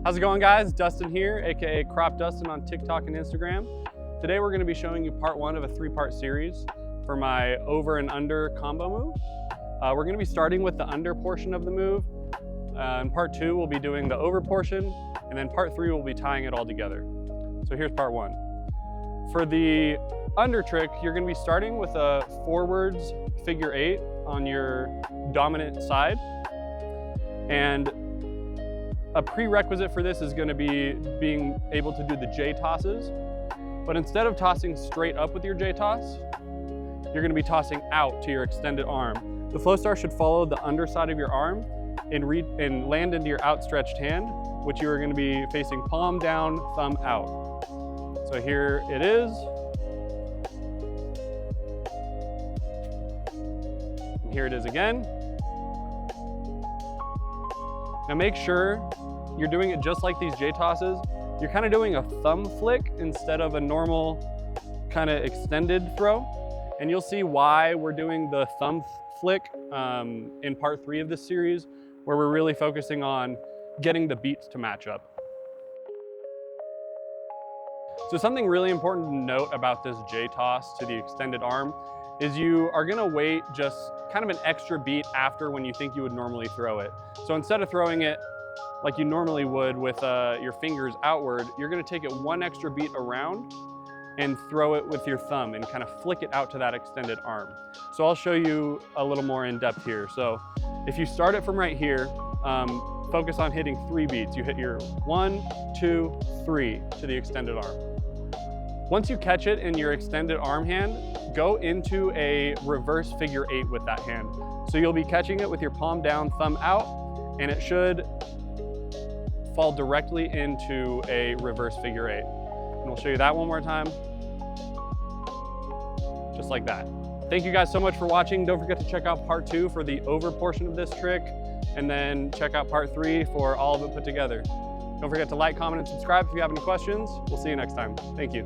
How's it going, guys? Dustin here, aka CropDustin on TikTok and Instagram. Today we're going to be showing you part one of a three-part series for my over and under combo move. We're going to be starting with the under portion of the move. In part two, we'll be doing the over portion, and then part three, we'll be tying it all together. So here's part one. For the under trick, you're going to be starting with a forwards figure 8 on your dominant side, and a prerequisite for this is going to be being able to do the J tosses, but instead of tossing straight up with your J toss, you're going to be tossing out to your extended arm. The Flowstar should follow the underside of your arm and land into your outstretched hand, which you are going to be facing palm down, thumb out. So here it is. And here it is again. Now make sure you're doing it just like these J tosses. You're kind of doing a thumb flick instead of a normal kind of extended throw. And you'll see why we're doing the thumb flick in part three of this series, where we're really focusing on getting the beats to match up. So something really important to note about this J toss to the extended arm is you are gonna wait just kind of an extra beat after when you think you would normally throw it. So instead of throwing it like you normally would with your fingers outward, you're gonna take it one extra beat around and throw it with your thumb and kind of flick it out to that extended arm. So I'll show you a little more in depth here. So if you start it from right here, focus on hitting 3 beats. You hit your 1, 2, 3 to the extended arm. Once you catch it in your extended arm hand, go into a reverse figure 8 with that hand. So you'll be catching it with your palm down, thumb out, and it should fall directly into a reverse figure 8. And we'll show you that one more time. Just like that. Thank you guys so much for watching. Don't forget to check out part 2 for the over portion of this trick, and then check out part 3 for all of it put together. Don't forget to like, comment, and subscribe if you have any questions. We'll see you next time. Thank you.